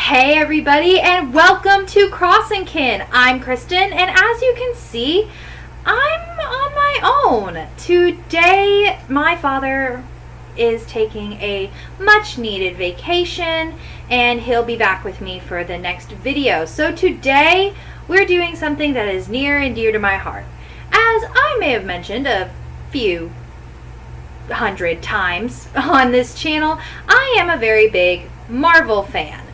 Hey everybody, and welcome to Crossing Kin. I'm Kristen, and as you can see, I'm on my own. Today, my father is taking a much needed vacation, and he'll be back with me for the next video. So today, we're doing something that is near and dear to my heart. As I may have mentioned a few hundred times on this channel, I am a very big Marvel fan.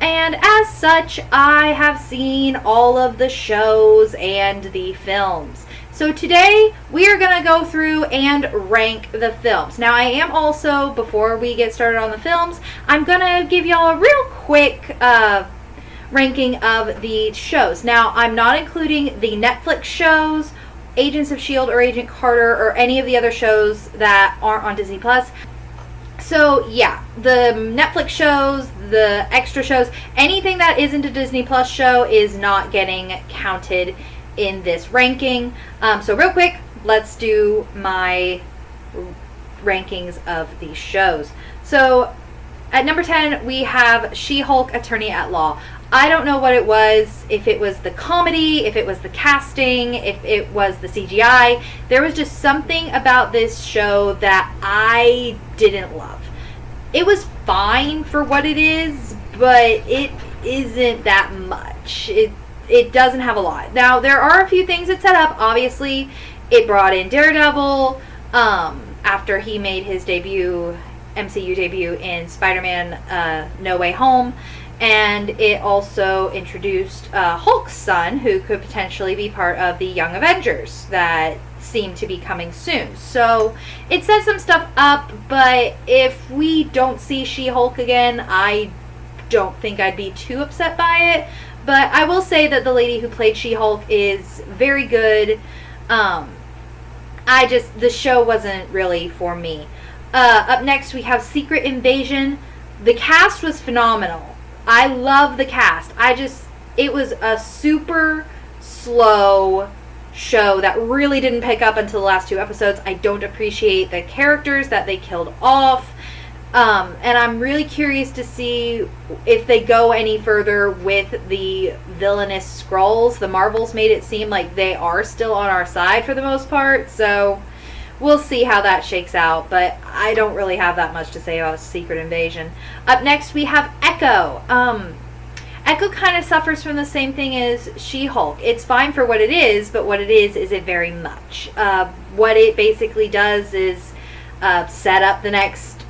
And as such, I have seen all of the shows and the films. So today, we are going to go through and rank the films. Now, I am also, before we get started on the films, I'm going to give y'all a real quick ranking of the shows. Now, I'm not including the Netflix shows, Agents of S.H.I.E.L.D. or Agent Carter, or any of the other shows that aren't on Disney+. So, yeah, the Netflix shows, the extra shows, anything that isn't a Disney Plus show is not getting counted in this ranking. So real quick, let's do my rankings of these shows. So at number 10, we have She-Hulk Attorney at Law. I don't know what it was, if it was the comedy, if it was the casting, if it was the CGI. There was just something about this show that I didn't love. It was fine for what it is, but it isn't that much. It doesn't have a lot. Now, there are a few things it set up. Obviously, it brought in Daredevil after he made his MCU debut in Spider-Man No Way Home. And it also introduced Hulk's son, who could potentially be part of the Young Avengers that seem to be coming soon. So it set some stuff up, but if we don't see She-Hulk again, I don't think I'd be too upset by it. But I will say that the lady who played She-Hulk is very good. The show wasn't really for me. Up next, we have Secret Invasion. The cast was phenomenal. I love the cast. It was a super slow show that really didn't pick up until the last two episodes. I don't appreciate the characters that they killed off. And I'm really curious to see if they go any further with the villainous Skrulls. The Marvels made it seem like they are still on our side for the most part. So we'll see how that shakes out, but I don't really have that much to say about Secret Invasion. Up next, we have Echo. Echo kind of suffers from the same thing as She-Hulk. It's fine for what it is, but what it is isn't very much. What it basically does is set up the next,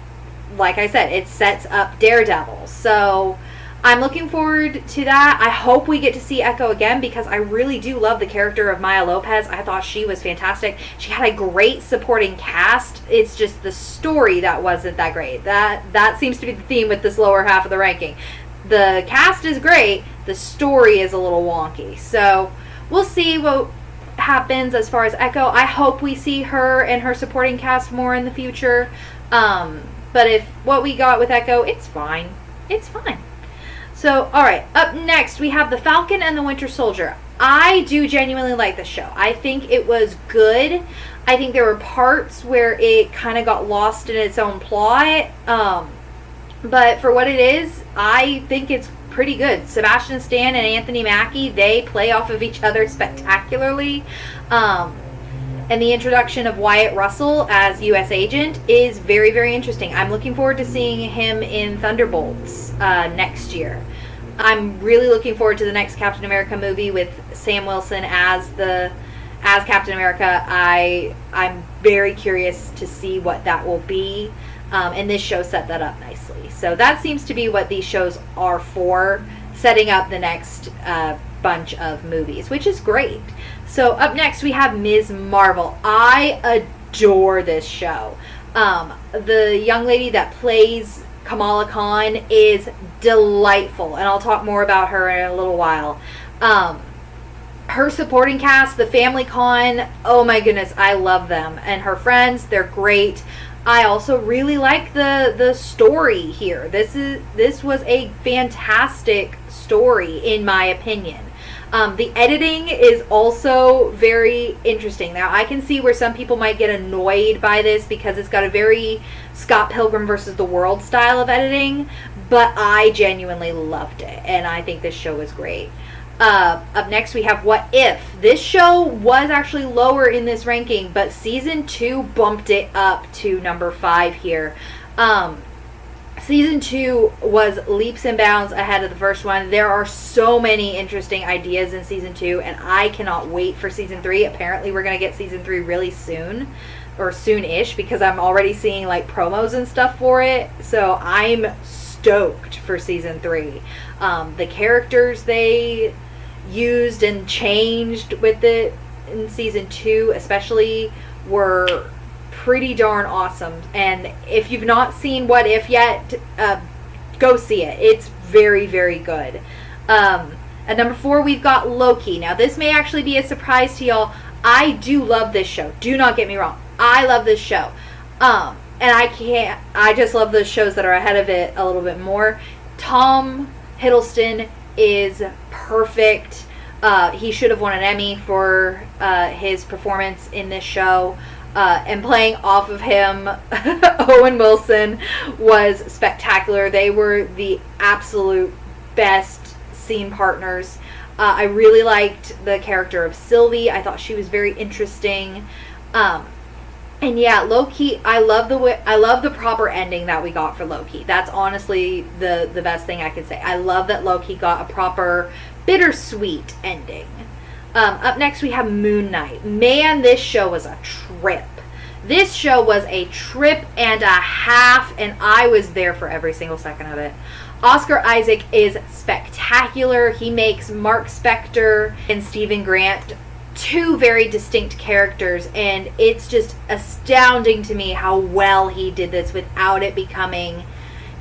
like I said, it sets up Daredevil. So I'm looking forward to that. I hope we get to see Echo again because I really do love the character of Maya Lopez. I thought she was fantastic. She had a great supporting cast. It's just the story that wasn't that great. That seems to be the theme with this lower half of the ranking. The cast is great. The story is a little wonky. So we'll see what happens as far as Echo. I hope we see her and her supporting cast more in the future. But if what we got with Echo, it's fine. It's fine. So, alright, up next we have The Falcon and the Winter Soldier. I do genuinely like this show. I think it was good. I think there were parts where it kind of got lost in its own plot. But for what it is, I think it's pretty good. Sebastian Stan and Anthony Mackie, they play off of each other spectacularly. And the introduction of Wyatt Russell as U.S. Agent is very, very interesting. I'm looking forward to seeing him in Thunderbolts next year. I'm really looking forward to the next Captain America movie with Sam Wilson as Captain America. I'm very curious to see what that will be. And this show set that up nicely. So that seems to be what these shows are for, setting up the next bunch of movies, which is great. So up next we have Ms. Marvel. I adore this show. The young lady that plays Kamala Khan is delightful, and I'll talk more about her in a little while. Her supporting cast, the Family Con, oh my goodness, I love them. And her friends, they're great. I also really like the story here. This was a fantastic story, in my opinion. The editing is also very interesting. Now, I can see where some people might get annoyed by this because it's got a very Scott Pilgrim versus the World style of editing, but I genuinely loved it, and I think this show was great. Up next, we have What If. This show was actually lower in this ranking, but season 2 bumped it up to number 5 here. Season 2 was leaps and bounds ahead of the first one. There are so many interesting ideas in season 2, and I cannot wait for season 3. Apparently, we're going to get season 3 really soon, or soon-ish, because I'm already seeing like promos and stuff for it. So I'm stoked for season 3. The characters they used and changed with it in season 2 especially were pretty darn awesome. And if you've not seen What If yet, go see it. It's very, very good. At number 4, we've got Loki. Now, this may actually be a surprise to y'all. I do love this show. Do not get me wrong. I love this show. And I just love the shows that are ahead of it a little bit more. Tom Hiddleston is perfect. He should have won an Emmy for his performance in this show. And playing off of him, Owen Wilson was spectacular. They were the absolute best scene partners. I really liked the character of Sylvie. I thought she was very interesting. And yeah, Loki, I love the proper ending that we got for Loki. That's honestly the best thing I could say. I love that Loki got a proper bittersweet ending. Up next, we have Moon Knight. Man, this show was a trip. This show was a trip and a half, and I was there for every single second of it. Oscar Isaac is spectacular. He makes Mark Spector and Stephen Grant two very distinct characters, and it's just astounding to me how well he did this without it becoming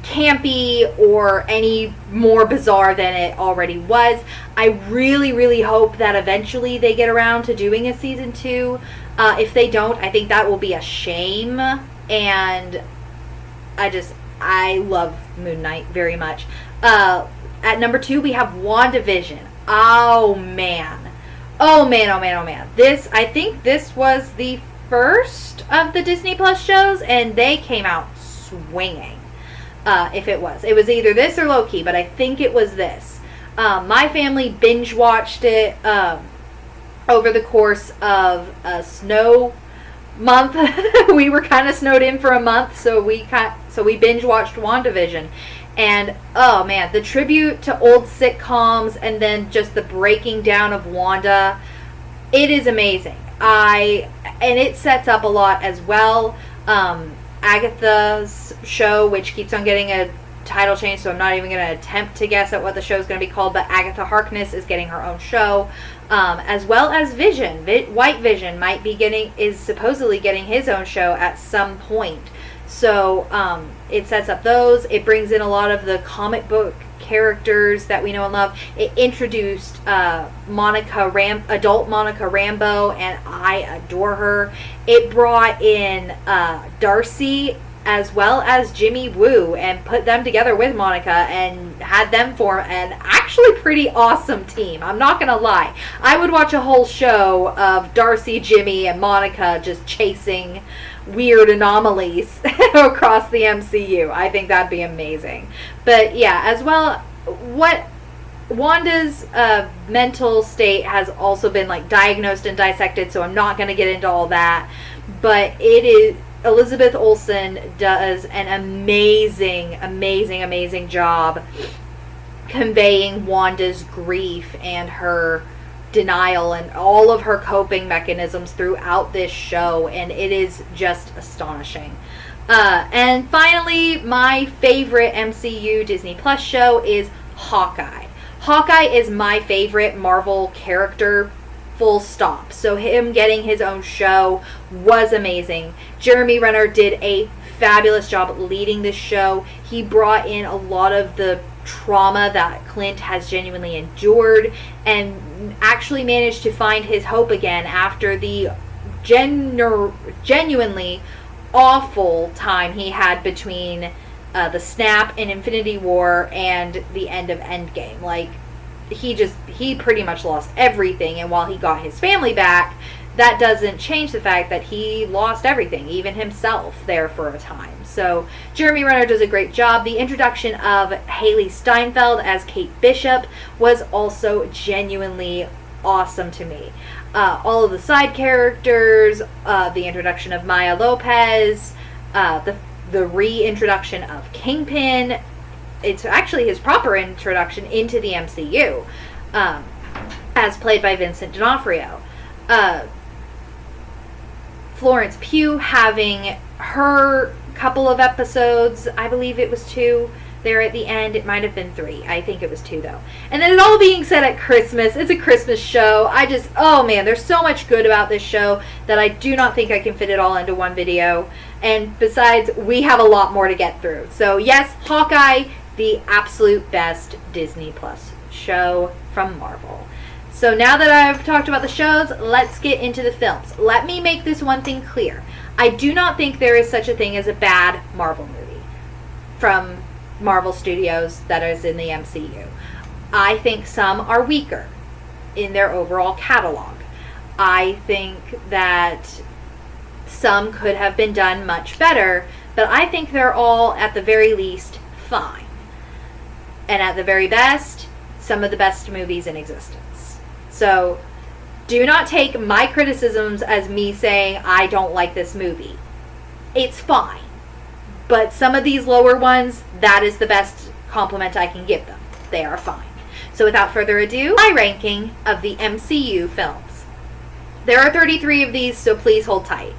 campy or any more bizarre than it already was. I really, really hope that eventually they get around to doing a season 2. If they don't, I think that will be a shame, and I love Moon Knight very much. At number 2, we have WandaVision. Oh man. Oh man, oh man, oh man. I think this was the first of the Disney Plus shows, and they came out swinging. If it was either this or Loki, but I think it was this. My family binge watched it over the course of a snow month. We were kind of snowed in for a month, so we binge watched WandaVision. And oh man, the tribute to old sitcoms and then just the breaking down of Wanda, it is amazing. And it sets up a lot as well. Agatha's show, which keeps on getting a title change, so I'm not even going to attempt to guess at what the show is going to be called, but Agatha Harkness is getting her own show, as well as Vision. White Vision is supposedly getting his own show at some point. So it sets up those. It brings in a lot of the comic book characters that we know and love. It introduced adult Monica Rambeau, and I adore her. It brought in Darcy as well as Jimmy Woo and put them together with Monica and had them form an actually pretty awesome team. I'm not gonna lie. I would watch a whole show of Darcy, Jimmy, and Monica just chasing weird anomalies across the MCU. I think that'd be amazing. But yeah, as well, what Wanda's mental state has also been like diagnosed and dissected, so I'm not going to get into all that. But Elizabeth Olsen does an amazing job conveying Wanda's grief and her denial and all of her coping mechanisms throughout this show, and it is just astonishing. And finally, my favorite MCU Disney Plus show is Hawkeye. Hawkeye is my favorite Marvel character, full stop. So him getting his own show was amazing. Jeremy Renner did a fabulous job leading this show. He brought in a lot of the trauma that Clint has genuinely endured and actually managed to find his hope again after the genuinely awful time he had between the snap in Infinity War and the end of Endgame. Like, he pretty much lost everything, and while he got his family back, that doesn't change the fact that he lost everything, even himself, there for a time. So Jeremy Renner does a great job. The introduction of Haley Steinfeld as Kate Bishop was also genuinely awesome to me. All of the side characters, the introduction of Maya Lopez, the reintroduction of Kingpin. It's actually his proper introduction into the MCU, as played by Vincent D'Onofrio. Florence Pugh having her couple of episodes, I believe it was 2 there at the end. It might have been 3. I think it was 2 though. And then it all being said at Christmas. It's a Christmas show. Oh man, there's so much good about this show that I do not think I can fit it all into one video. And besides, we have a lot more to get through. So yes, Hawkeye, the absolute best Disney Plus show from Marvel. So now that I've talked about the shows, let's get into the films. Let me make this one thing clear. I do not think there is such a thing as a bad Marvel movie from Marvel Studios that is in the MCU. I think some are weaker in their overall catalog. I think that some could have been done much better, but I think they're all, at the very least, fine. And at the very best, some of the best movies in existence. So, do not take my criticisms as me saying I don't like this movie. It's fine. But some of these lower ones, that is the best compliment I can give them. They are fine. So without further ado, my ranking of the MCU films. There are 33 of these, so please hold tight.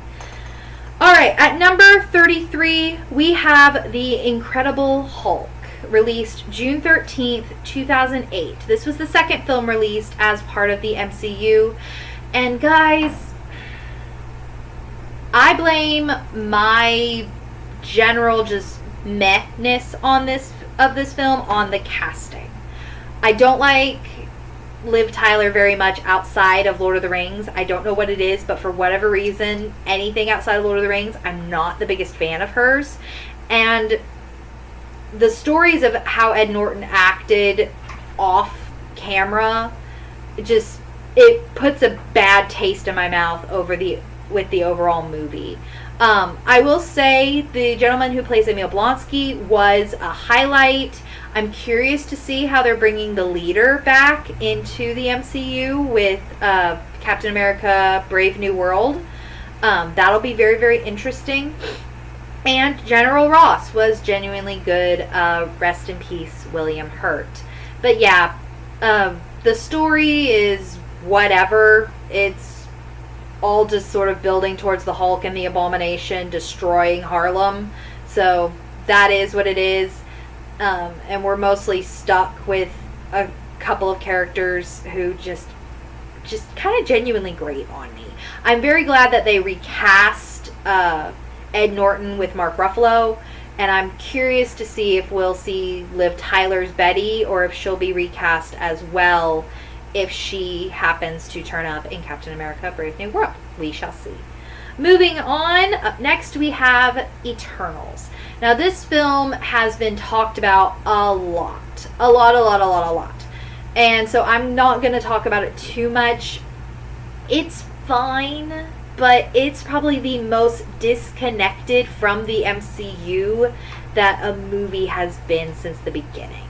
Alright, at number 33, we have The Incredible Hulk, released June 13th, 2008. This was the second film released as part of the MCU. And guys, I blame my general just mehness on this film on the casting. I don't like Liv Tyler very much outside of Lord of the Rings. I don't know what it is, but for whatever reason, anything outside of Lord of the Rings, I'm not the biggest fan of hers. And the stories of how Ed Norton acted off camera, it puts a bad taste in my mouth with the overall movie. I will say the gentleman who plays Emil Blonsky was a highlight. I'm curious to see how they're bringing the leader back into the MCU with Captain America Brave New World. That'll be very, very interesting. And General Ross was genuinely good. Rest in peace, William Hurt. But yeah, the story is whatever. It's all just sort of building towards the Hulk and the Abomination destroying Harlem. So that is what it is. And we're mostly stuck with a couple of characters who just kind of genuinely grate on me. I'm very glad that they recast Ed Norton with Mark Ruffalo, and I'm curious to see if we'll see Liv Tyler's Betty or if she'll be recast as well if she happens to turn up in Captain America Brave New World. We shall see. Moving on, up next we have Eternals. Now this film has been talked about a lot. A lot. And so I'm not going to talk about it too much. It's fine, but it's probably the most disconnected from the MCU that a movie has been since the beginning.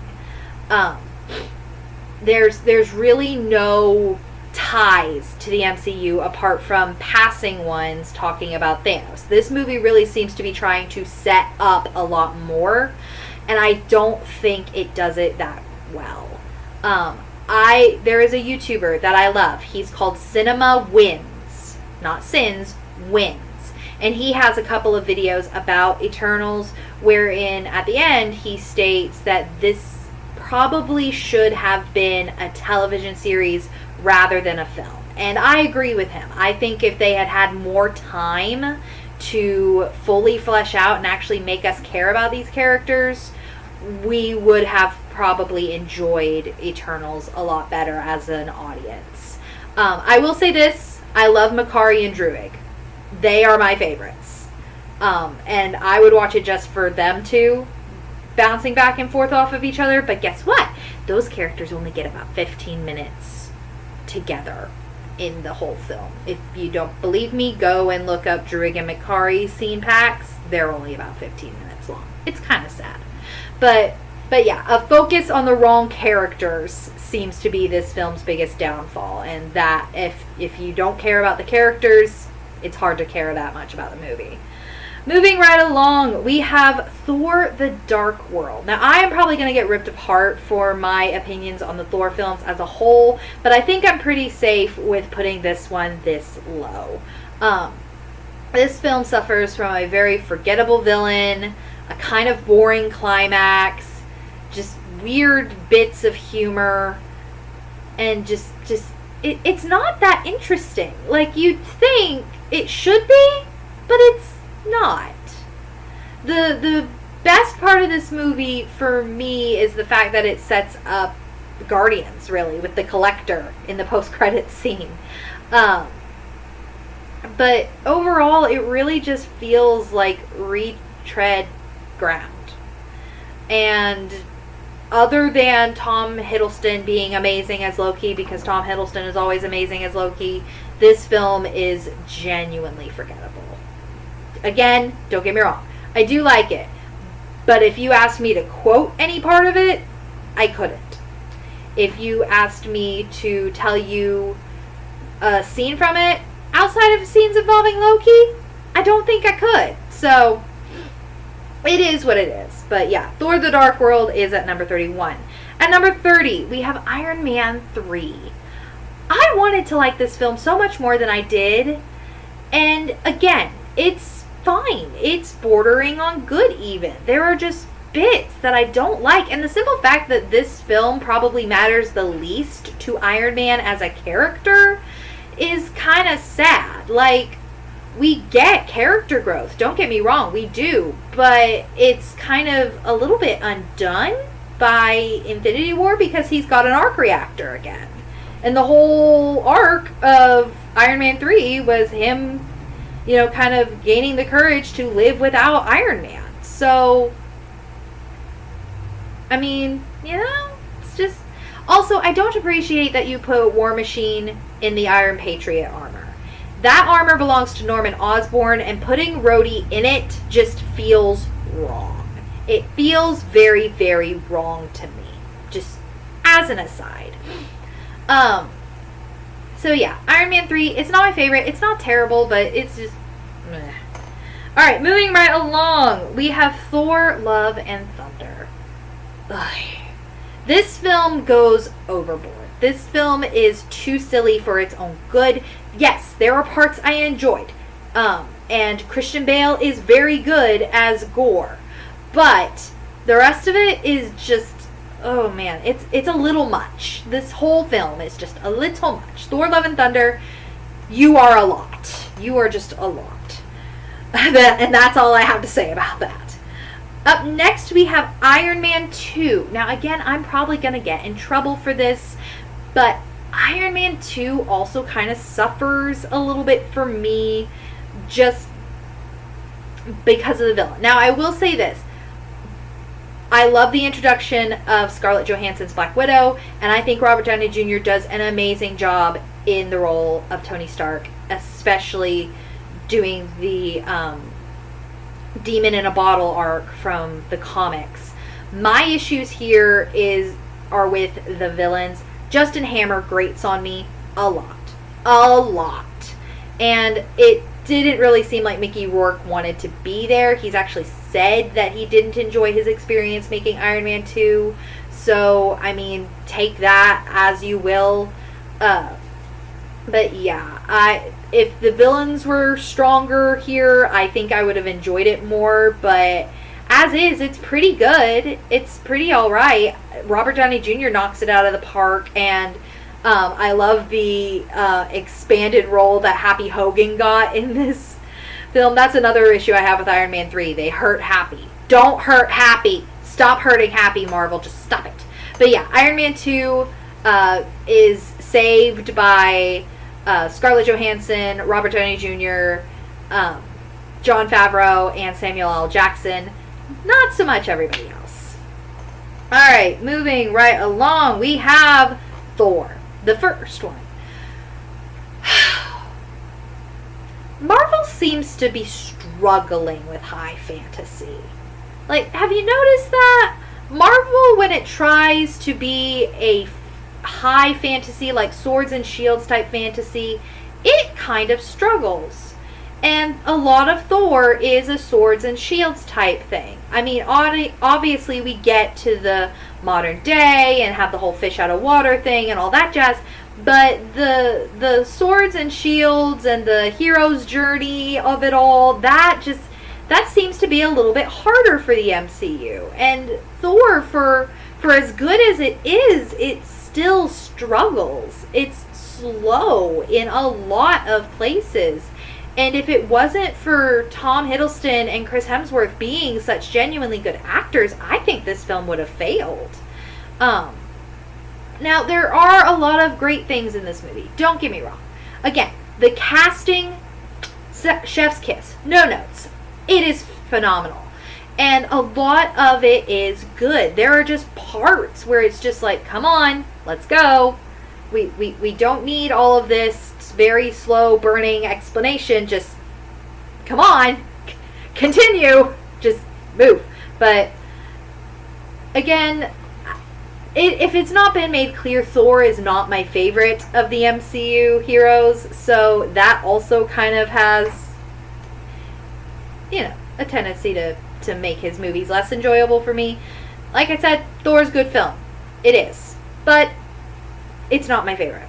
There's really no ties to the MCU apart from passing ones talking about Thanos. This movie really seems to be trying to set up a lot more, and I don't think it does it that well. There is a YouTuber that I love. He's called Cinema Wins. Not Sins, Wins. And he has a couple of videos about Eternals wherein at the end he states that this probably should have been a television series rather than a film. And I agree with him. I think if they had had more time to fully flesh out and actually make us care about these characters, we would have probably enjoyed Eternals a lot better as an audience. I will say this, I love Makari and Druig. They are my favorites. And I would watch it just for them two bouncing back and forth off of each other, but guess what? Those characters only get about 15 minutes together in the whole film. If you don't believe me, go and look up Druig and Makari scene packs. They're only about 15 minutes long. It's kind of sad. But yeah, a focus on the wrong characters seems to be this film's biggest downfall. And that if you don't care about the characters, it's hard to care that much about the movie. Moving right along, we have Thor: The Dark World. Now, I am probably going to get ripped apart for my opinions on the Thor films as a whole, but I think I'm pretty safe with putting this one this low. This film suffers from a very forgettable villain, a kind of boring climax, just weird bits of humor, and it's not that interesting. Like, you'd think it should be, but it's not. The best part of this movie for me is the fact that it sets up Guardians, really, with the Collector in the post-credits scene. But overall, it really just feels like retread ground. And other than Tom Hiddleston being amazing as Loki, because Tom Hiddleston is always amazing as Loki, this film is genuinely forgettable. Again, don't get me wrong, I do like it, but if you asked me to quote any part of it, I couldn't. If you asked me to tell you a scene from it, outside of scenes involving Loki, I don't think I could. So, it is what it is. But yeah, Thor: The Dark World is at number 31. At number 30, we have Iron Man 3. I wanted to like this film so much more than I did, and again, it's fine. It's bordering on good even. There are just bits that I don't like, and the simple fact that this film probably matters the least to Iron Man as a character is kind of sad. Like, we get character growth, don't get me wrong, we do, but it's kind of a little bit undone by Infinity War because he's got an arc reactor again. And the whole arc of Iron Man 3 was him, you know, kind of gaining the courage to live without Iron Man. So, I mean, you know, it's just... Also, I don't appreciate that you put War Machine in the Iron Patriot armor. That armor belongs to Norman Osborn, and putting Rhodey in it just feels wrong. It feels very, very wrong to me. Just as an aside. So yeah, Iron Man 3, it's not my favorite. It's not terrible, but it's just meh. Alright, moving right along. We have Thor: Love and Thunder. Ugh. This film goes overboard. This film is too silly for its own good. Yes, there are parts I enjoyed. And Christian Bale is very good as Gore. But the rest of it is just... Oh man, it's a little much. This whole film is just a little much. Thor: Love and Thunder, you are a lot. You are just a lot. And that's all I have to say about that. Up next, we have Iron Man 2. Now again, I'm probably going to get in trouble for this, but Iron Man 2 also kind of suffers a little bit for me just because of the villain. Now I will say this. I love the introduction of Scarlett Johansson's Black Widow, and I think Robert Downey Jr. does an amazing job in the role of Tony Stark, especially doing the Demon in a Bottle arc from the comics. My issues here are with the villains. Justin Hammer grates on me a lot. A lot. And it didn't really seem like Mickey Rourke wanted to be there. He's actually said that he didn't enjoy his experience making Iron Man 2. So, I mean, take that as you will. But yeah, if the villains were stronger here, I think I would have enjoyed it more. But as is, it's pretty good. It's pretty alright. Robert Downey Jr. knocks it out of the park, and I love the expanded role that Happy Hogan got in this film. That's another issue I have with Iron Man 3. They hurt Happy. Don't hurt Happy. Stop hurting Happy, Marvel. Just stop it. But yeah, Iron Man 2 is saved by Scarlett Johansson, Robert Downey Jr., Jon Favreau, and Samuel L. Jackson. Not so much everybody else. Alright, moving right along, we have Thor, the first one. Marvel seems to be struggling with high fantasy. Like, have you noticed that? Marvel, when it tries to be a high fantasy, like swords and shields type fantasy, it kind of struggles. And a lot of Thor is a swords and shields type thing. I mean, obviously we get to the modern day and have the whole fish out of water thing and all that jazz, but the swords and shields and the hero's journey of it all, that seems to be a little bit harder for the MCU. And Thor, for as good as it is, it still struggles. It's slow in a lot of places. And if it wasn't for Tom Hiddleston and Chris Hemsworth being such genuinely good actors, I think this film would have failed. Now, there are a lot of great things in this movie. Don't get me wrong. Again, the casting, chef's kiss. No notes. It is phenomenal. And a lot of it is good. There are just parts where it's just like, come on, let's go. We don't need all of this very slow burning explanation. Just come on, continue, just move. But again, if it's not been made clear, Thor is not my favorite of the MCU heroes, so that also kind of has, a tendency to make his movies less enjoyable for me. Like I said, Thor's a good film. It is. But it's not my favorite.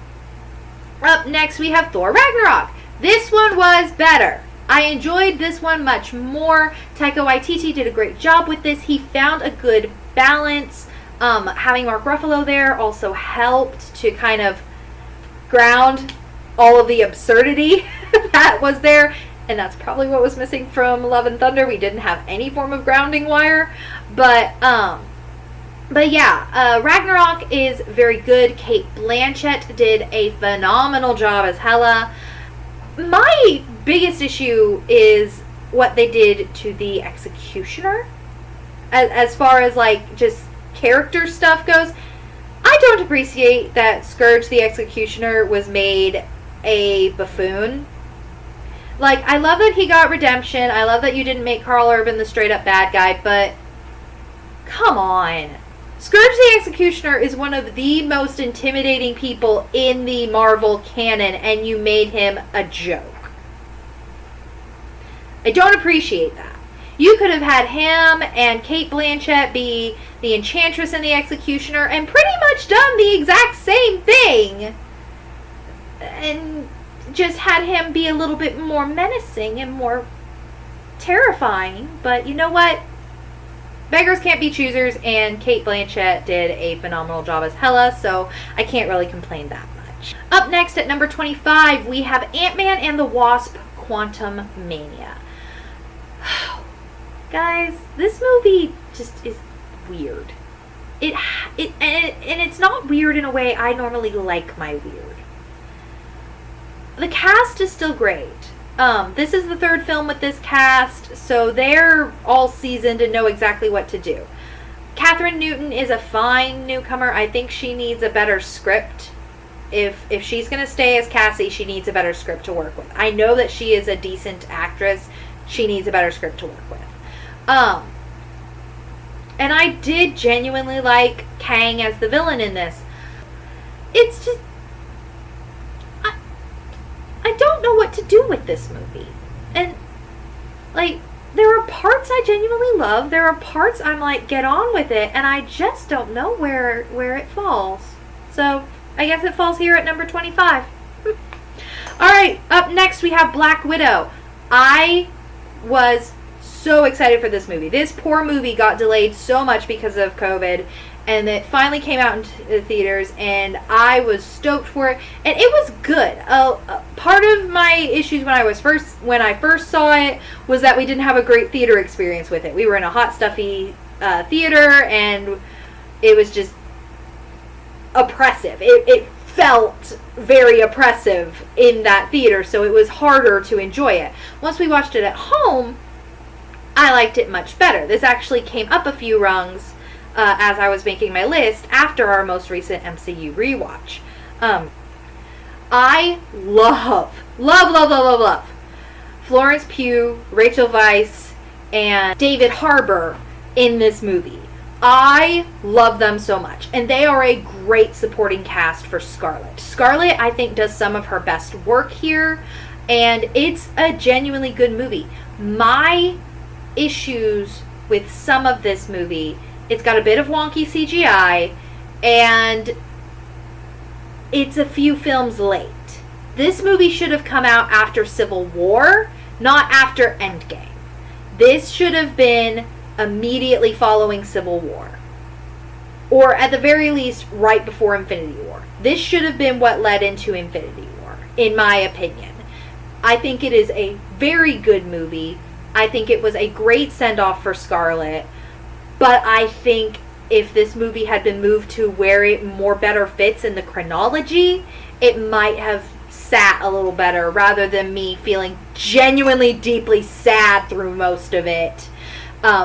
Up next, we have Thor Ragnarok. This one was better. I enjoyed this one much more. Taika Waititi did a great job with this. He found a good balance. Having Mark Ruffalo there also helped to kind of ground all of the absurdity that was there. And that's probably what was missing from Love and Thunder. We didn't have any form of grounding wire. But yeah, Ragnarok is very good. Cate Blanchett did a phenomenal job as Hela. My biggest issue is what they did to the Executioner. As far as, like, just character stuff goes. I don't appreciate that Scourge the Executioner was made a buffoon. Like, I love that he got redemption. I love that you didn't make Karl Urban the straight up bad guy, but come on. Scourge the Executioner is one of the most intimidating people in the Marvel canon, and you made him a joke. I don't appreciate that. You could have had him and Cate Blanchett be the Enchantress and the Executioner and pretty much done the exact same thing. And just had him be a little bit more menacing and more terrifying. But you know what? Beggars can't be choosers, and Cate Blanchett did a phenomenal job as Hela, so I can't really complain that much. Up next at number 25, we have Ant-Man and the Wasp: Quantumania. Guys, this movie just is weird. And it's not weird in a way I normally like my weird. The cast is still great. This is the third film with this cast, so they're all seasoned and know exactly what to do. Catherine Newton is a fine newcomer. I think she needs a better script. If she's going to stay as Cassie, she needs a better script to work with. I know that she is a decent actress. She needs a better script to work with. And I did genuinely like Kang as the villain in this. It's just, I don't know what to do with this movie. And, like, there are parts I genuinely love. There are parts I'm like, get on with it. And I just don't know where it falls. So, I guess it falls here at number 25. Alright, up next we have Black Widow. I was so excited for this movie. This poor movie got delayed so much because of COVID, and it finally came out into the theaters, and I was stoked for it, and it was good. Part of my issues when I first saw it was that we didn't have a great theater experience with it. We were in a hot, stuffy theater, and it was just oppressive. It felt very oppressive in that theater, so it was harder to enjoy it. Once we watched it at home, I liked it much better. This actually came up a few rungs as I was making my list after our most recent MCU rewatch. I love Florence Pugh, Rachel Weisz, and David Harbour in this movie. I love them so much, and they are a great supporting cast for Scarlett. Scarlett, I think, does some of her best work here, and it's a genuinely good movie. My issues with some of this movie, it's got a bit of wonky CGI, and it's a few films late. This movie should have come out after Civil War, not after Endgame. This should have been immediately following Civil War. Or at the very least, right before Infinity War. This should have been what led into Infinity War, in my opinion. I think it is a very good movie. I think it was a great send-off for Scarlett. But I think if this movie had been moved to where it more better fits in the chronology, it might have sat a little better, rather than me feeling genuinely deeply sad through most of it,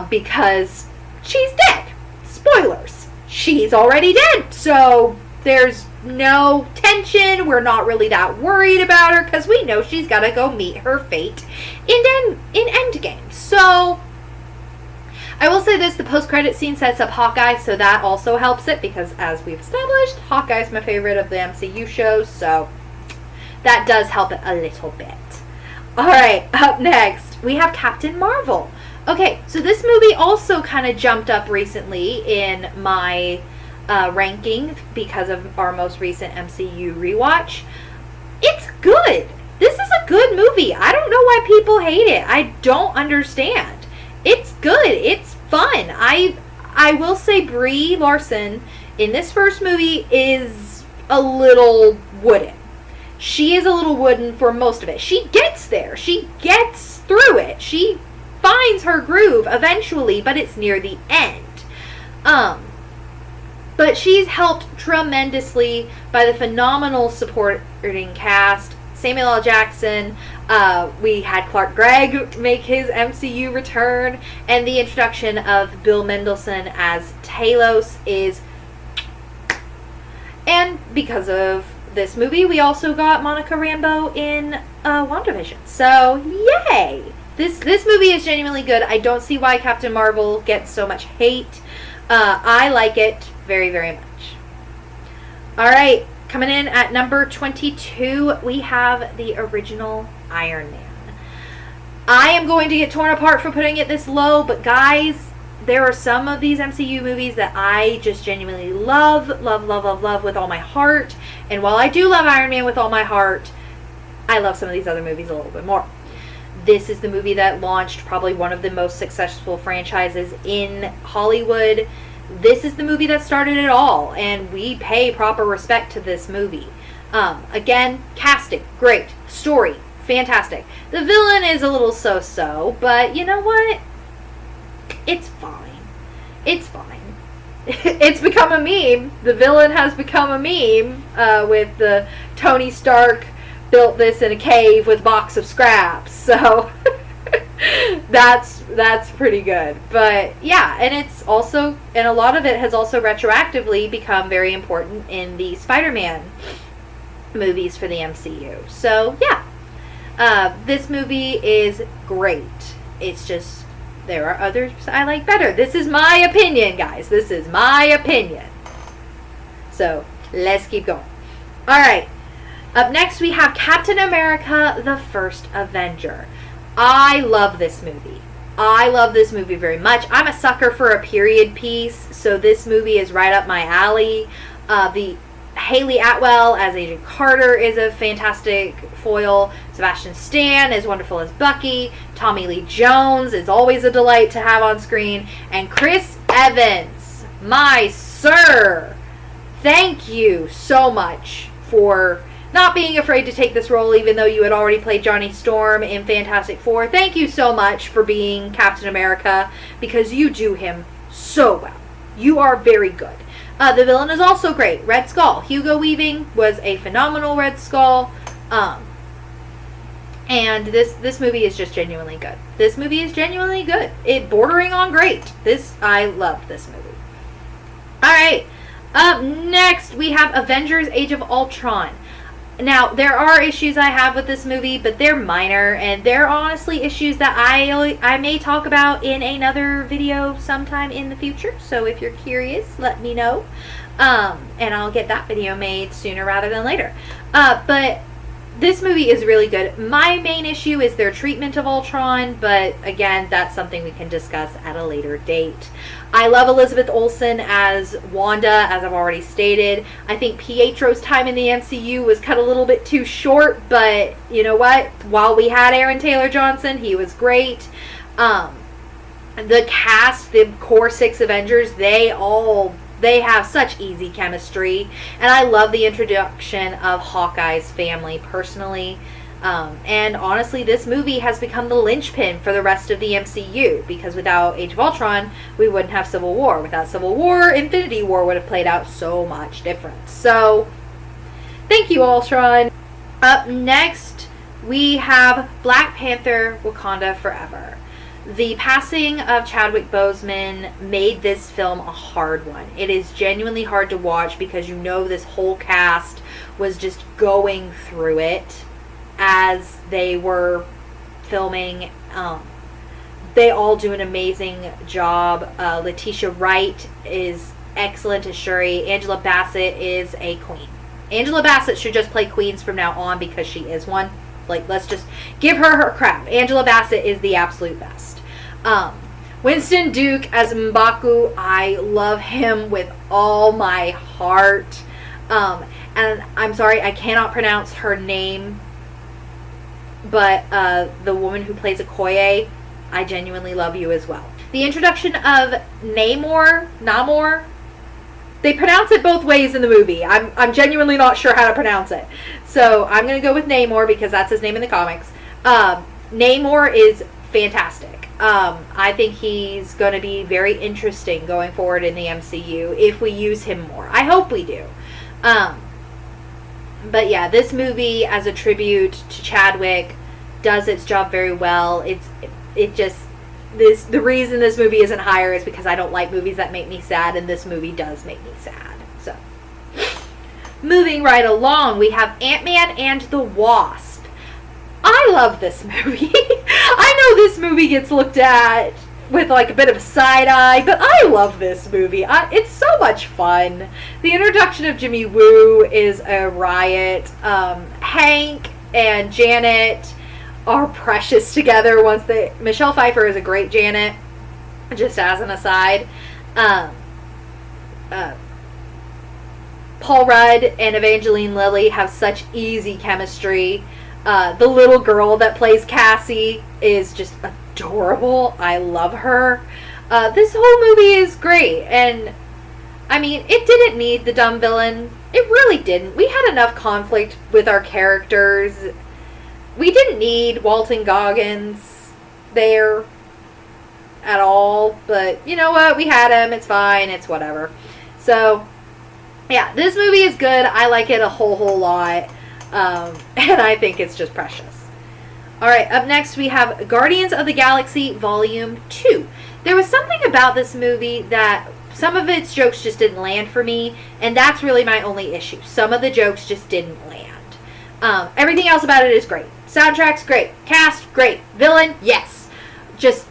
because she's dead. Spoilers. She's already dead. So there's no tension. We're not really that worried about her because we know she's got to go meet her fate in Endgame. So I will say this, the post-credit scene sets up Hawkeye, so that also helps it, because as we've established, Hawkeye's my favorite of the MCU shows, so that does help it a little bit. Alright, up next, we have Captain Marvel. Okay, so this movie also kind of jumped up recently in my ranking because of our most recent MCU rewatch. It's good. This is a good movie. I don't know why people hate it. I don't understand. It's good. It's fun. I will say Brie Larson in this first movie is a little wooden. She is a little wooden for most of it. She gets there. She gets through it. She finds her groove eventually, but it's near the end. But she's helped tremendously by the phenomenal supporting cast. Samuel L. Jackson, we had Clark Gregg make his MCU return, and the introduction of Bill Mendelsohn as Talos is... And because of this movie, we also got Monica Rambeau in WandaVision. So, yay! This movie is genuinely good. I don't see why Captain Marvel gets so much hate. I like it very, very much. Alright, coming in at number 22, we have the original Iron Man. I am going to get torn apart for putting it this low, but guys, there are some of these MCU movies that I just genuinely love with all my heart. And while I do love Iron Man with all my heart, I love some of these other movies a little bit more. This is the movie that launched probably one of the most successful franchises in Hollywood. This is the movie that started it all, and we pay proper respect to this movie. Again, casting, great. Story, fantastic. The villain is a little so-so, but you know what? It's fine. It's fine. It's become a meme. The villain has become a meme with the Tony Stark built this in a cave with a box of scraps. So that's pretty good. But yeah, and it's also, and a lot of it has also retroactively become very important in the Spider-Man movies for the MCU. So yeah, this movie is great. It's just, there are others I like better. This is my opinion, guys. This is my opinion. So let's keep going. Alright, up next we have Captain America, the First Avenger. I love this movie. I love this movie very much. I'm a sucker for a period piece, so this movie is right up my alley. The Haley Atwell as Agent Carter is a fantastic foil. Sebastian Stan is wonderful as Bucky. Tommy Lee Jones is always a delight to have on screen. And Chris Evans, my sir, thank you so much for not being afraid to take this role, even though you had already played Johnny Storm in Fantastic Four. Thank you so much for being Captain America, because you do him so well. You are very good. The villain is also great. Red Skull. Hugo Weaving was a phenomenal Red Skull. And this movie is just genuinely good. This movie is genuinely good. It bordering on great. I love this movie. Alright. Up next, we have Avengers Age of Ultron. Now, there are issues I have with this movie, but they're minor, and they're honestly issues that I may talk about in another video sometime in the future. So if you're curious, let me know, and I'll get that video made sooner rather than later. But this movie is really good. My main issue is their treatment of Ultron, but again, that's something we can discuss at a later date. I love Elizabeth Olsen as Wanda, as I've already stated. I think Pietro's time in the MCU was cut a little bit too short, but you know what? While we had Aaron Taylor Johnson, he was great. The cast, the core 6 Avengers, they have such easy chemistry, and I love the introduction of Hawkeye's family personally. And honestly, this movie has become the linchpin for the rest of the MCU, because without Age of Ultron, we wouldn't have Civil War. Without Civil War, Infinity War would have played out so much different. So, thank you, Ultron. Up next, we have Black Panther: Wakanda Forever. The passing of Chadwick Boseman made this film a hard one. It is genuinely hard to watch because you know this whole cast was just going through it as they were filming. They all do an amazing job. Letitia Wright is excellent as Shuri. Angela Bassett is a queen. Angela Bassett should just play queens from now on because she is one. Like, let's just give her crap. Angela Bassett is the absolute best. Winston Duke as M'Baku, I love him with all my heart. And I'm sorry, I cannot pronounce her name, but the woman who plays Okoye, I genuinely love you as well. The introduction of Namor, they pronounce it both ways in the movie. I'm genuinely not sure how to pronounce it. So I'm going to go with Namor because that's his name in the comics. Namor is fantastic. I think he's going to be very interesting going forward in the MCU if we use him more. I hope we do. But yeah, this movie as a tribute to Chadwick does its job very well. The reason this movie isn't higher is because I don't like movies that make me sad, and this movie does make me sad. So, moving right along, we have Ant-Man and the Wasp. I love this movie. I know this movie gets looked at with like a bit of a side eye, but I love this movie. It's so much fun. The introduction of Jimmy Woo is a riot. Hank and Janet are precious together. Michelle Pfeiffer is a great Janet, just as an aside. Paul Rudd and Evangeline Lilly have such easy chemistry. The little girl that plays Cassie is just adorable. I love her. This whole movie is great, and I mean, it didn't need the dumb villain. It really didn't. We had enough conflict with our characters. We didn't need Walton Goggins there at all, but you know what? We had him. It's fine. It's whatever. So, yeah, this movie is good. I like it a whole lot. And I think it's just precious. Alright, up next we have Guardians of the Galaxy Volume 2. There was something about this movie that some of its jokes just didn't land for me, and that's really my only issue. Some of the jokes just didn't land. Everything else about it is great. Soundtrack's great. Cast, great. Villain, yes. Just,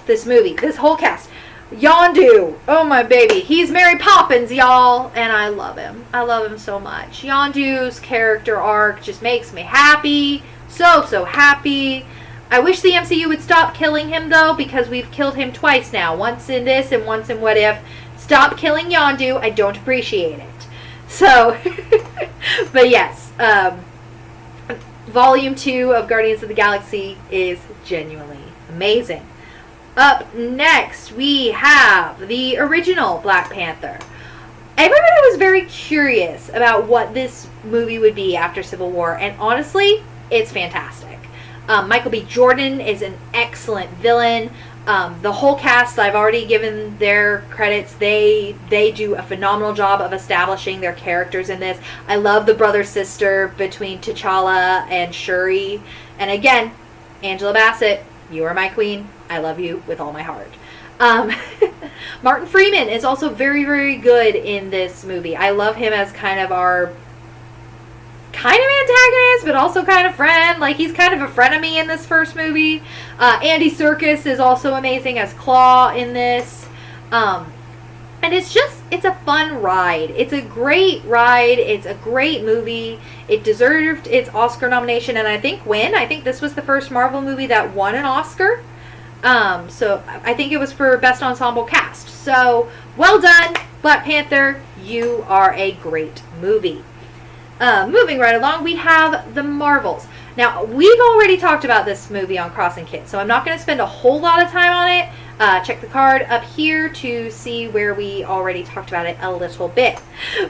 this movie, this whole cast. Yondu, oh my baby, he's Mary Poppins, y'all, and I love him. I love him so much. Yondu's character arc just makes me happy, so happy. I wish the MCU would stop killing him, though, because we've killed him twice now, once in this and once in What If. Stop killing Yondu, I don't appreciate it. So, but yes, Volume 2 of Guardians of the Galaxy is genuinely amazing. Up next, we have the original Black Panther. Everybody was very curious about what this movie would be after Civil War, and honestly, it's fantastic. Michael B. Jordan is an excellent villain. The whole cast, I've already given their credits. They do a phenomenal job of establishing their characters in this. I love the brother-sister between T'Challa and Shuri. And again, Angela Bassett, you are my queen. I love you with all my heart. Martin Freeman is also very, very good in this movie. I love him as kind of our kind of antagonist, but also kind of friend. Like, he's kind of a frenemy in this first movie. Andy Serkis is also amazing as Claw in this. And it's a fun ride. It's a great ride. It's a great movie. It deserved its Oscar nomination, and I think this was the first Marvel movie that won an Oscar. So I think it was for Best Ensemble Cast. So, well done, Black Panther. You are a great movie. Moving right along, we have The Marvels. Now, we've already talked about this movie on Cross and Kit, so I'm not going to spend a whole lot of time on it. Check the card up here to see where we already talked about it a little bit.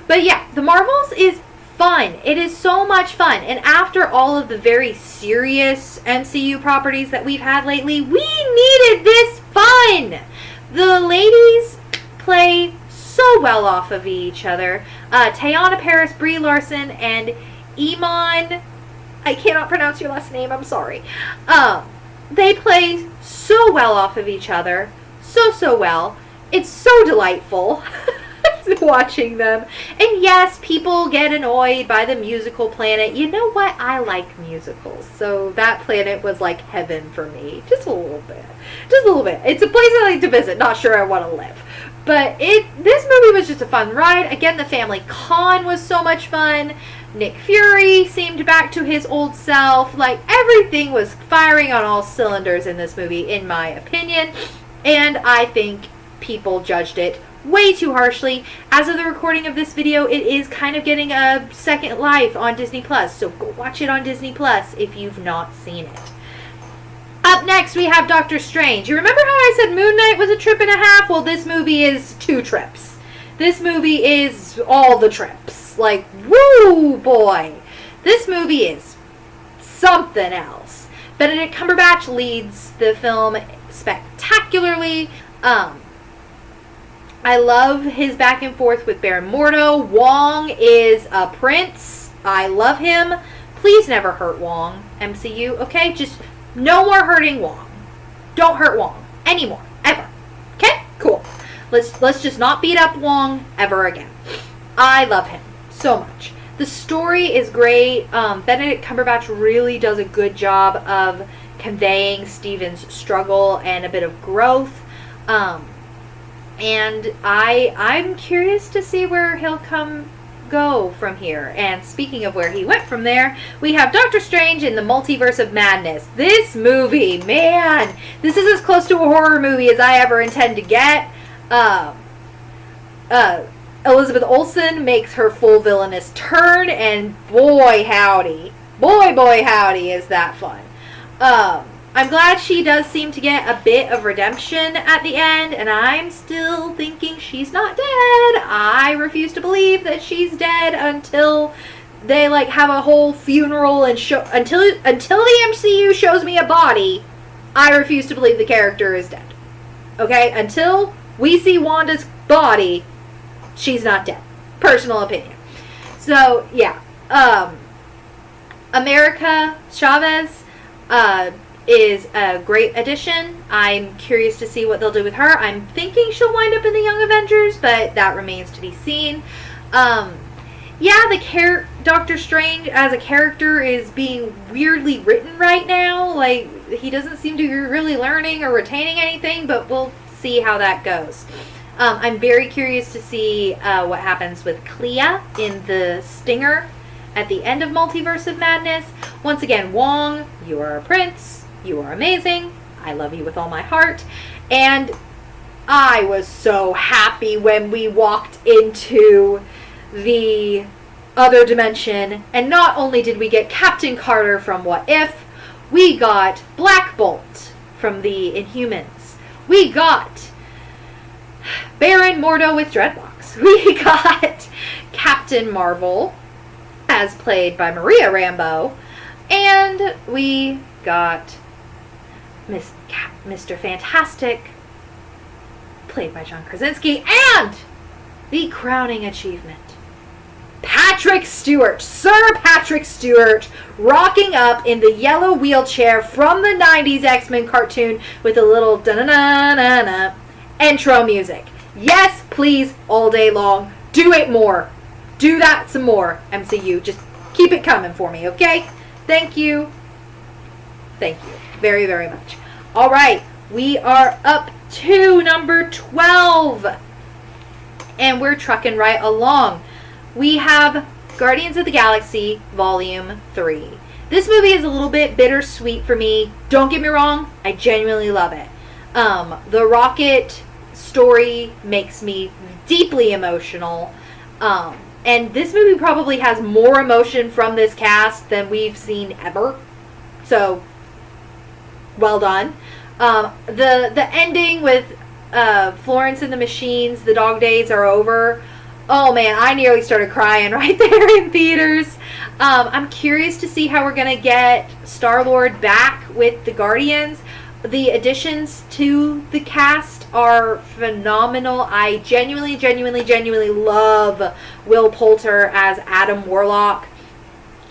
But yeah, The Marvels is fun. It is so much fun. And after all of the very serious MCU properties that we've had lately, we needed this fun. The ladies play so well off of each other. Teyana Paris, Brie Larson, and Iman, I cannot pronounce your last name, I'm sorry. They play so well off of each other. So well. It's so delightful watching them. And yes, people get annoyed by the musical planet. You know what? I like musicals. So that planet was like heaven for me. Just a little bit. Just a little bit. It's a place I like to visit. Not sure I want to live. But this movie was just a fun ride. Again, the family con was so much fun. Nick Fury seemed back to his old self. Like, everything was firing on all cylinders in this movie, in my opinion. And I think people judged it way too harshly. As of the recording of this video, it is kind of getting a second life on Disney Plus. So go watch it on Disney Plus if you've not seen it. Up next, we have Doctor Strange. You remember how I said Moon Knight was a trip and a half? Well, this movie is 2 trips. This movie is all the trips. Like, woo, boy. This movie is something else. Benedict Cumberbatch leads the film spectacularly. I love his back and forth with Baron Mordo. Wong is a prince. I love him. Please never hurt Wong, MCU, okay? Just no more hurting Wong. Don't hurt Wong anymore, ever. Okay? Cool. Let's just not beat up Wong ever again. I love him so much. The story is great. Benedict Cumberbatch really does a good job of conveying Stephen's struggle and a bit of growth. And I'm curious to see where he'll go from here. And speaking of where he went from there, we have Doctor Strange in the Multiverse of Madness. This movie, man, this is as close to a horror movie as I ever intend to get. Elizabeth Olsen makes her full villainous turn, and boy howdy, is that fun. I'm glad she does seem to get a bit of redemption at the end, and I'm still thinking she's not dead. I refuse to believe that she's dead until they have a whole funeral and show until the MCU shows me a body. I refuse to believe the character is dead. Okay? Until we see Wanda's body, she's not dead. Personal opinion. So, yeah. America Chavez is a great addition. I'm curious to see what they'll do with her. I'm thinking she'll wind up in the Young Avengers, but that remains to be seen. Yeah, Doctor Strange as a character is being weirdly written right now. Like, he doesn't seem to be really learning or retaining anything, but we'll see how that goes. I'm very curious to see what happens with Clea in the Stinger at the end of Multiverse of Madness. Once again, Wong, you are a prince. You are amazing. I love you with all my heart. And I was so happy when we walked into the other dimension. And not only did we get Captain Carter from What If, we got Black Bolt from the Inhumans. We got Baron Mordo with dreadlocks. We got Captain Marvel, as played by Maria Rambeau. And we got Mr. Fantastic, played by John Krasinski, and the crowning achievement, Patrick Stewart, Sir Patrick Stewart, rocking up in the yellow wheelchair from the 90s X-Men cartoon with a little da-na-na-na-na intro music. Yes, please, all day long. Do it more. Do that some more, MCU. Just Keep it coming for me, okay? Thank you. Thank you very, very much. All right, we are up to number 12. And we're trucking right along. We have Guardians of the Galaxy Volume 3. This movie is a little bit bittersweet for me. Don't get me wrong, I genuinely love it. The Rocket story makes me deeply emotional. And this movie probably has more emotion from this cast than we've seen ever. So, well done. The ending with Florence and the Machines, the dog days are over. Oh man, I nearly started crying right there in theaters. I'm curious to see how we're going to get Star-Lord back with the Guardians. The additions to the cast are phenomenal. I genuinely love Will Poulter as Adam Warlock.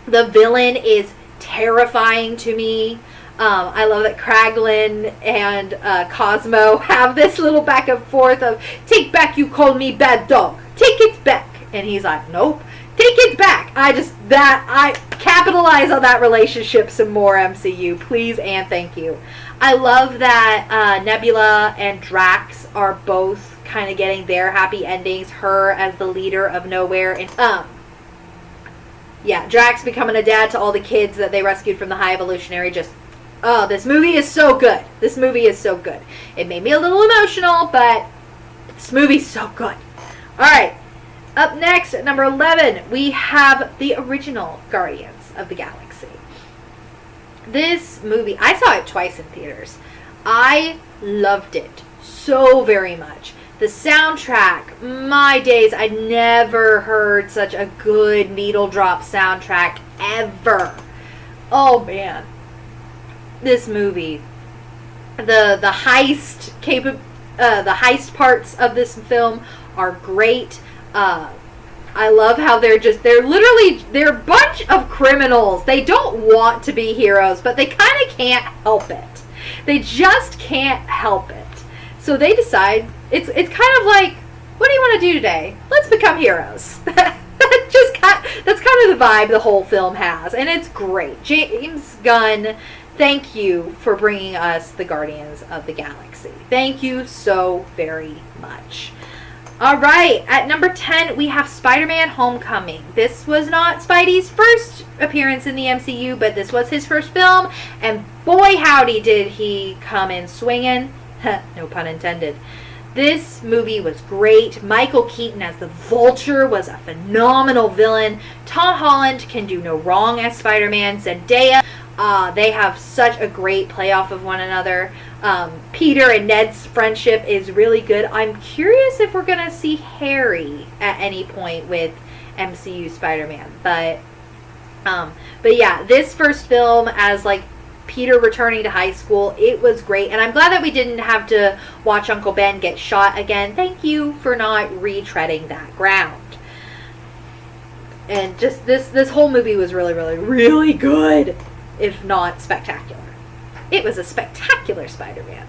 The villain is terrifying to me. I love that Kraglin and Cosmo have this little back and forth of, take back, you called me bad dog. Take it back. And he's like, nope, take it back. I capitalize on that relationship some more, MCU. Please and thank you. I love that Nebula and Drax are both kind of getting their happy endings. Her as the leader of Nowhere. And yeah, Drax becoming a dad to all the kids that they rescued from the High Evolutionary. Oh, this movie is so good. This movie is so good. It made me a little emotional, but this movie's so good. Alright, up next, at number 11, we have the original Guardians of the Galaxy. This movie, I saw it twice in theaters. I loved it so very much. The soundtrack, my days, I'd never heard such a good needle drop soundtrack ever. Oh man. This movie, the heist the heist parts of this film are great. I love how they're a bunch of criminals. They don't want to be heroes, but they kind of can't help it. They just can't help it. So they decide, it's kind of like, what do you want to do today? Let's become heroes. That's kind of the vibe the whole film has, and it's great. James Gunn, thank you for bringing us the Guardians of the Galaxy. Thank you so very much. Alright, at number 10, we have Spider-Man Homecoming. This was not Spidey's first appearance in the MCU, but this was his first film, and boy howdy did he come in swinging. No pun intended. This movie was great. Michael Keaton as the Vulture was a phenomenal villain. Tom Holland can do no wrong as Spider-Man. Zendaya, they have such a great playoff of one another. Peter and Ned's friendship is really good. I'm curious if we're going to see Harry at any point with MCU Spider-Man. But yeah, this first film as like Peter returning to high school, it was great. And I'm glad that we didn't have to watch Uncle Ben get shot again. Thank you for not retreading that ground. And just this whole movie was really good, if not spectacular. It was a spectacular Spider-Man.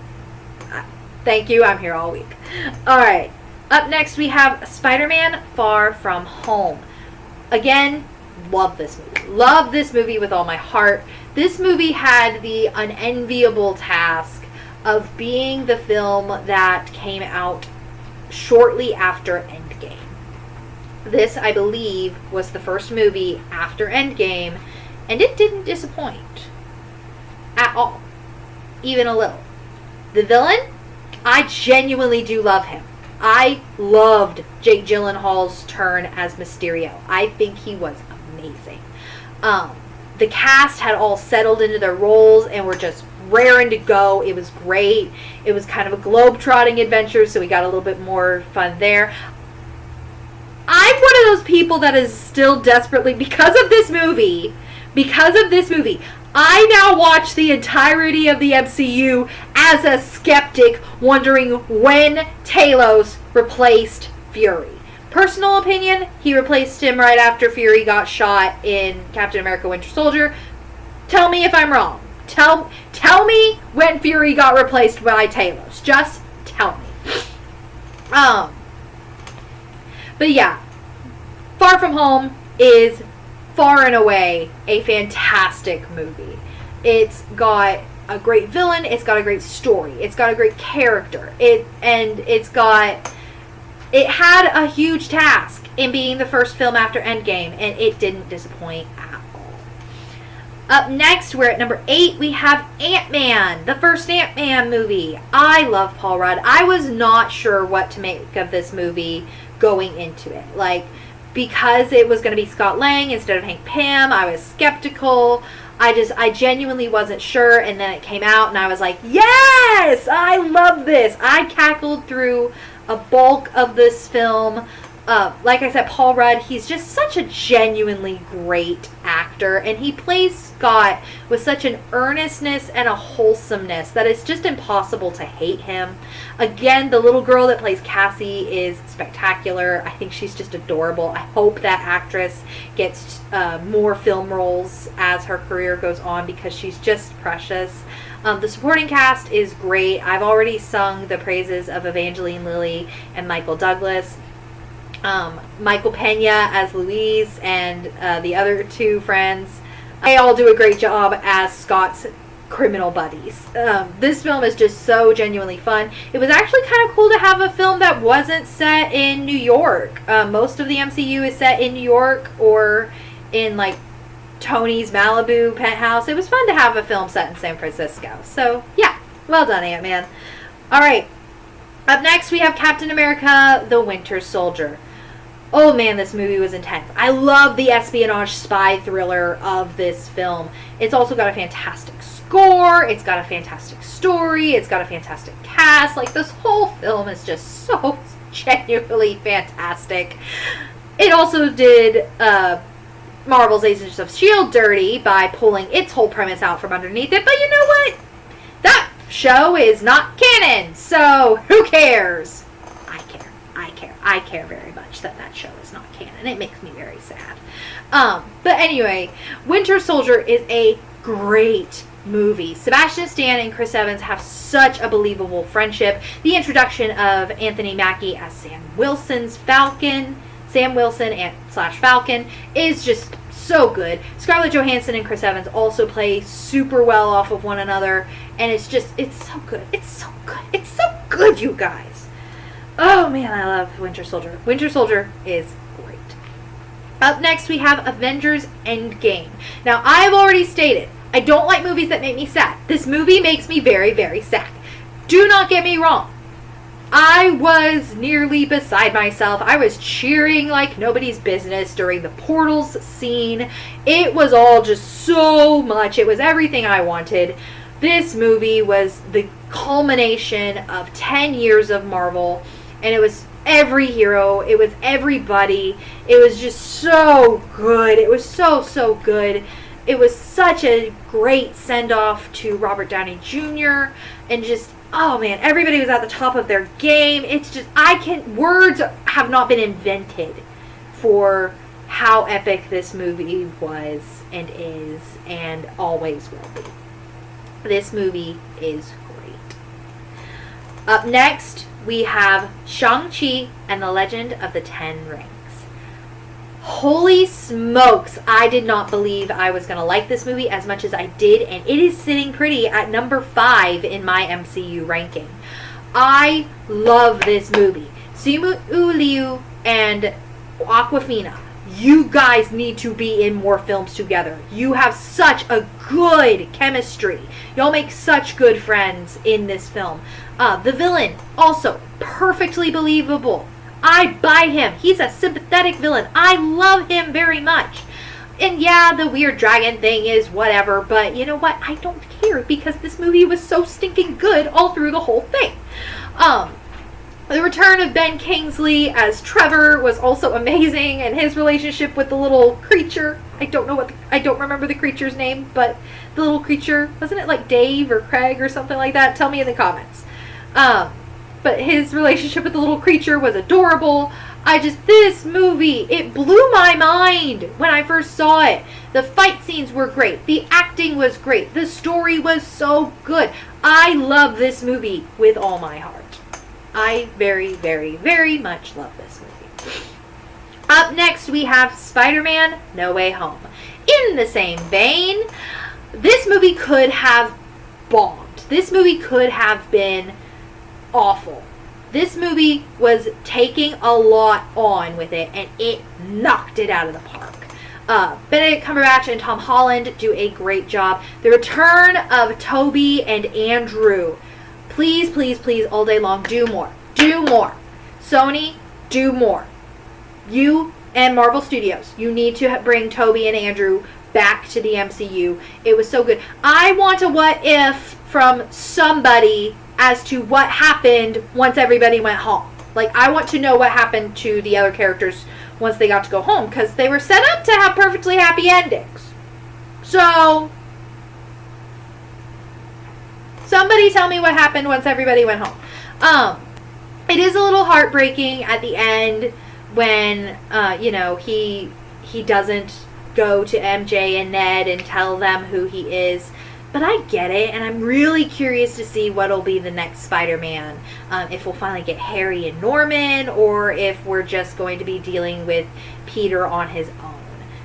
Thank you, I'm here all week. Alright, up next we have Spider-Man Far From Home. Again, love this movie. Love this movie with all my heart. This movie had the unenviable task of being the film that came out shortly after Endgame. This, I believe, was the first movie after Endgame, and it didn't disappoint. At all. Even a little. The villain, I genuinely do love him. I loved Jake Gyllenhaal's turn as Mysterio. I think he was amazing. The cast had all settled into their roles and were just raring to go. It was great. It was kind of a globe-trotting adventure, so we got a little bit more fun there. I'm one of those people that is still desperately, because of this movie, I now watch the entirety of the MCU as a skeptic, wondering when Talos replaced Fury. Personal opinion, he replaced him right after Fury got shot in Captain America Winter Soldier. Tell me if I'm wrong. Tell me when Fury got replaced by Talos. Just tell me. But yeah, Far From Home is far and away a fantastic movie. It's got a great villain, it's got a great story, it's got a great character. It had a huge task in being the first film after Endgame, and it didn't disappoint at all. Up next, we're at number 8. We have Ant-Man, the first Ant-Man movie. I love Paul Rudd. I was not sure what to make of this movie going into it. Like, because it was going to be Scott Lang instead of Hank Pym, I was skeptical. I genuinely wasn't sure, and then it came out, and I was like, yes! I love this! I cackled through a bulk of this film. Like I said, Paul Rudd, he's just such a genuinely great actor, and he plays Scott with such an earnestness and a wholesomeness that it's just impossible to hate him. Again, the little girl that plays Cassie is spectacular. I think she's just adorable. I hope that actress gets more film roles as her career goes on, because she's just precious. The supporting cast is great. I've already sung the praises of Evangeline Lilly and Michael Douglas. Michael Pena as Louise and the other two friends, they all do a great job as Scott's criminal buddies. This film is just so genuinely fun. It was actually kind of cool to have a film that wasn't set in New York. Most of the MCU is set in New York or in like Tony's Malibu penthouse. It was fun to have a film set in San Francisco. So yeah, well done, Ant-Man. Alright, up next we have Captain America, the Winter Soldier. Oh man, this movie was intense. I love the espionage spy thriller of this film. It's also got a fantastic score. It's got a fantastic story. It's got a fantastic cast. Like, this whole film is just so genuinely fantastic. It also did Marvel's Agents of S.H.I.E.L.D. dirty by pulling its whole premise out from underneath it. But you know what? That show is not canon, so who cares? I care very much that show is not canon. It makes me very sad. But anyway, Winter Soldier is a great movie. Sebastian Stan and Chris Evans have such a believable friendship. The introduction of Anthony Mackie as Sam Wilson and slash Falcon is just so good. Scarlett Johansson and Chris Evans also play super well off of one another, and it's so good. It's so good. It's so good, you guys. Oh man, I love Winter Soldier. Winter Soldier is great. Up next, we have Avengers Endgame. Now, I have already stated, I don't like movies that make me sad. This movie makes me very, very sad. Do not get me wrong. I was nearly beside myself. I was cheering like nobody's business during the portals scene. It was all just so much. It was everything I wanted. This movie was the culmination of 10 years of Marvel. And it was every hero. It was everybody. It was just so good. It was so, so good. It was such a great send-off to Robert Downey Jr. And just, oh man, everybody was at the top of their game. It's just, words have not been invented for how epic this movie was and is and always will be. This movie is great. Up next, we have Shang-Chi and the Legend of the Ten Rings. Holy smokes, I did not believe I was going to like this movie as much as I did, and it is sitting pretty at number 5 in my MCU ranking. I love this movie. Simu Liu and Awkwafina, you guys need to be in more films together. You have such a good chemistry. Y'all make such good friends in this film. The villain, also perfectly believable. I buy him. He's a sympathetic villain. I love him very much. And yeah, the weird dragon thing is whatever, but you know what? I don't care because this movie was so stinking good all through the whole thing. The return of Ben Kingsley as Trevor was also amazing, and his relationship with the little creature. I don't remember the creature's name, but the little creature, wasn't it like Dave or Craig or something like that? Tell me in the comments. But his relationship with the little creature was adorable. This movie, it blew my mind when I first saw it. The fight scenes were great. The acting was great. The story was so good. I love this movie with all my heart. I very, very, very much love this movie. Up next, we have Spider-Man No Way Home. In the same vein, this movie could have bombed. This movie could have been awful. This movie was taking a lot on with it, and it knocked it out of the park. Benedict Cumberbatch and Tom Holland do a great job. The return of Toby and Andrew. Please, please, please, all day long, do more. Do more. Sony, do more. You and Marvel Studios, you need to bring Toby and Andrew back to the MCU. It was so good. I want a what if from somebody as to what happened once everybody went home. Like, I want to know what happened to the other characters once they got to go home, because they were set up to have perfectly happy endings. So, somebody tell me what happened once everybody went home. It is a little heartbreaking at the end when, he doesn't go to MJ and Ned and tell them who he is. But I get it, and I'm really curious to see what'll be the next Spider-Man. If we'll finally get Harry and Norman, or if we're just going to be dealing with Peter on his own.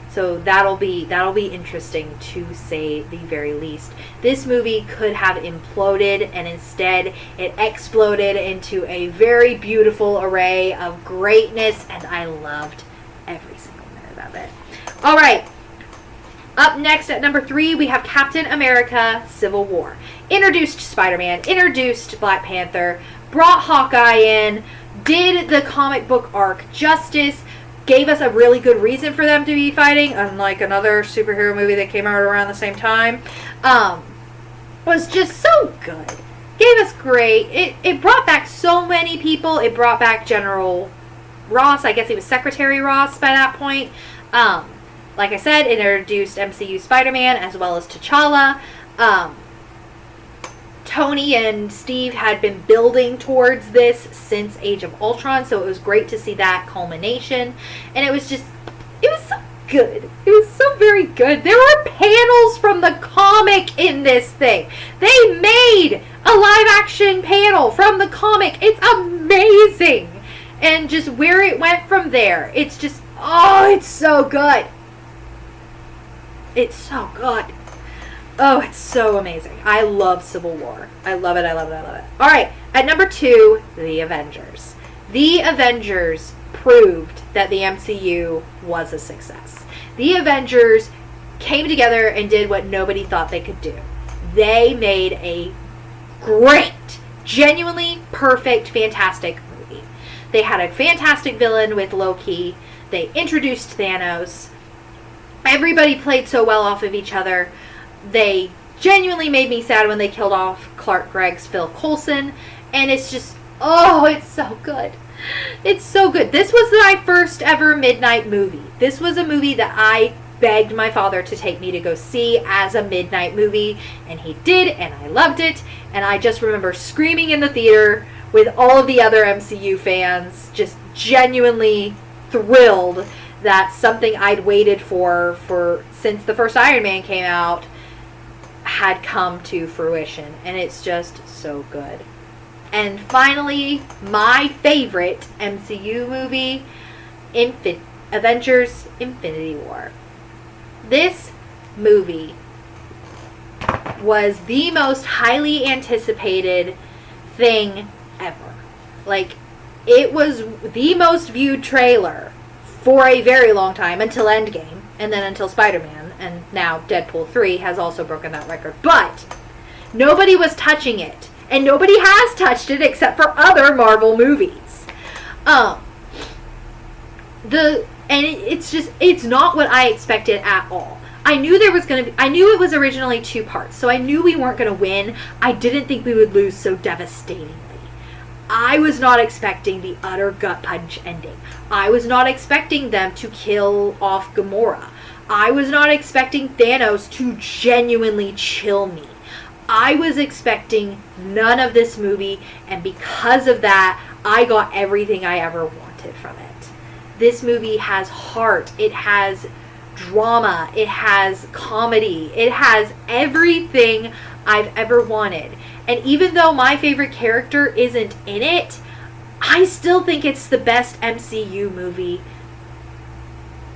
So that'll be interesting, to say the very least. This movie could have imploded, and instead it exploded into a very beautiful array of greatness, and I loved every single minute of it. All right. Up next at number 3, we have Captain America Civil War. Introduced Spider-Man, introduced Black Panther, brought Hawkeye in, did the comic book arc justice, gave us a really good reason for them to be fighting, unlike another superhero movie that came out around the same time. Was just so good. Gave us great. It brought back so many people. It brought back General Ross. I guess he was Secretary Ross by that point. Like I said, it introduced MCU Spider-Man as well as T'Challa. Tony and Steve had been building towards this since Age of Ultron, so it was great to see that culmination. And it was so good. It was so very good. There were panels from the comic in this thing. They made a live-action panel from the comic. It's amazing. And just where it went from there, it's just, it's so good. It's so good. Oh, it's so amazing. I love Civil War. I love it, I love it, I love it. Alright, at number 2, The Avengers. The Avengers proved that the MCU was a success. The Avengers came together and did what nobody thought they could do. They made a great, genuinely perfect, fantastic movie. They had a fantastic villain with Loki. They introduced Thanos. Everybody played so well off of each other. They genuinely made me sad when they killed off Clark Gregg's Phil Coulson. And it's just, it's so good. It's so good. This was my first ever midnight movie. This was a movie that I begged my father to take me to go see as a midnight movie. And he did, and I loved it. And I just remember screaming in the theater with all of the other MCU fans, just genuinely thrilled that something I'd waited for since the first Iron Man came out had come to fruition. And it's just so good. And finally, my favorite MCU movie, Avengers Infinity War. This movie was the most highly anticipated thing ever. Like, it was the most viewed trailer for a very long time, until Endgame, and then until Spider-Man, and now Deadpool 3 has also broken that record. But nobody was touching it, and nobody has touched it except for other Marvel movies. It's not what I expected at all. I knew it was originally 2 parts, so I knew we weren't going to win. I didn't think we would lose so devastatingly. I was not expecting the utter gut punch ending. I was not expecting them to kill off Gamora. I was not expecting Thanos to genuinely chill me. I was expecting none of this movie, and because of that, I got everything I ever wanted from it. This movie has heart. It has drama. It has comedy. It has everything I've ever wanted. And even though my favorite character isn't in it, I still think it's the best MCU movie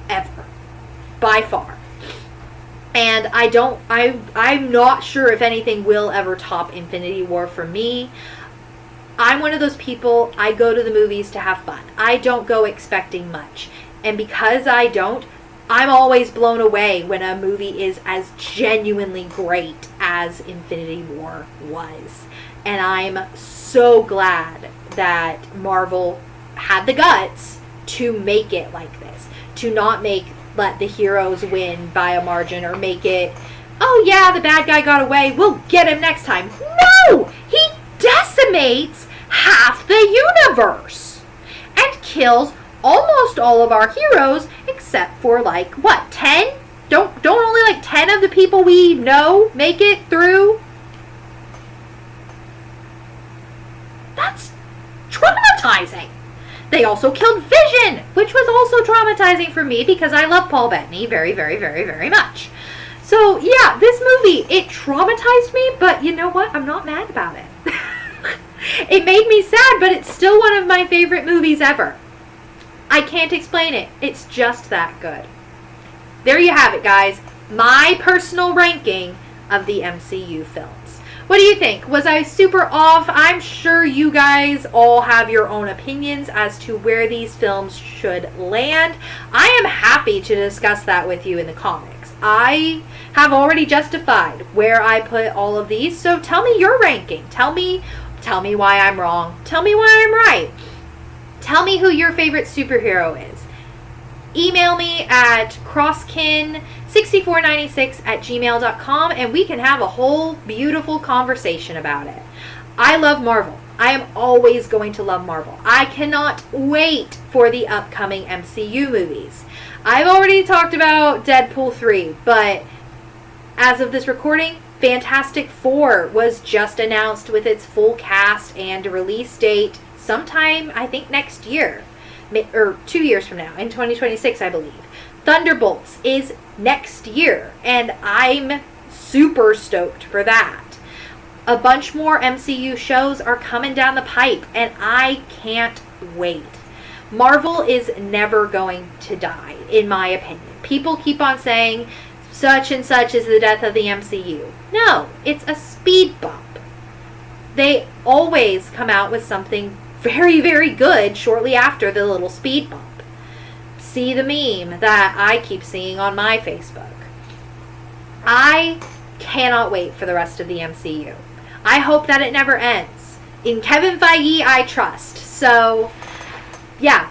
ever. By far. And I'm not sure if anything will ever top Infinity War for me. I'm one of those people, I go to the movies to have fun. I don't go expecting much. And because I don't, I'm always blown away when a movie is as genuinely great as Infinity War was. And I'm so glad that Marvel had the guts to make it like this. To not let the heroes win by a margin, or make it, oh yeah, the bad guy got away, we'll get him next time. No! He decimates half the universe and kills almost all of our heroes except for 10? Don't only 10 of the people we know make it through? That's traumatizing. They also killed Vision, which was also traumatizing for me because I love Paul Bettany very, very, very, very much. So yeah, this movie, it traumatized me, but you know what? I'm not mad about it. It made me sad, but it's still one of my favorite movies ever. I can't explain it. It's just that good. There you have it, guys. My personal ranking of the MCU films. What do you think? Was I super off? I'm sure you guys all have your own opinions as to where these films should land. I am happy to discuss that with you in the comments. I have already justified where I put all of these, so tell me your ranking. Tell me why I'm wrong. Tell me why I'm right. Tell me who your favorite superhero is. Email me at crosskin6496@gmail.com and we can have a whole beautiful conversation about it. I love Marvel. I am always going to love Marvel. I cannot wait for the upcoming MCU movies. I've already talked about Deadpool 3, but as of this recording, Fantastic Four was just announced with its full cast and release date sometime, I think, next year. Or 2 years from now, in 2026, I believe. Thunderbolts is next year, and I'm super stoked for that. A bunch more MCU shows are coming down the pipe, and I can't wait. Marvel is never going to die, in my opinion. People keep on saying, such and such is the death of the MCU. No, it's a speed bump. They always come out with something very, very good shortly after the little speed bump. See the meme that I keep seeing on my Facebook. I cannot wait for the rest of the MCU. I hope that it never ends. In Kevin Feige, I trust. So, yeah,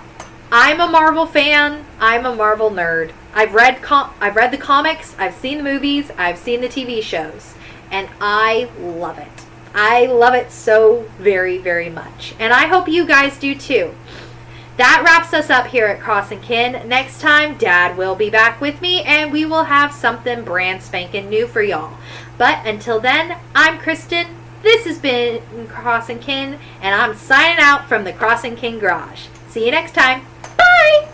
I'm a Marvel fan. I'm a Marvel nerd. I've read the comics. I've seen the movies. I've seen the TV shows, and I love it. I love it so very, very much. And I hope you guys do too. That wraps us up here at Cross and Kin. Next time, Dad will be back with me and we will have something brand spanking new for y'all. But until then, I'm Kristen. This has been Cross and Kin, and I'm signing out from the Cross and Kin Garage. See you next time. Bye!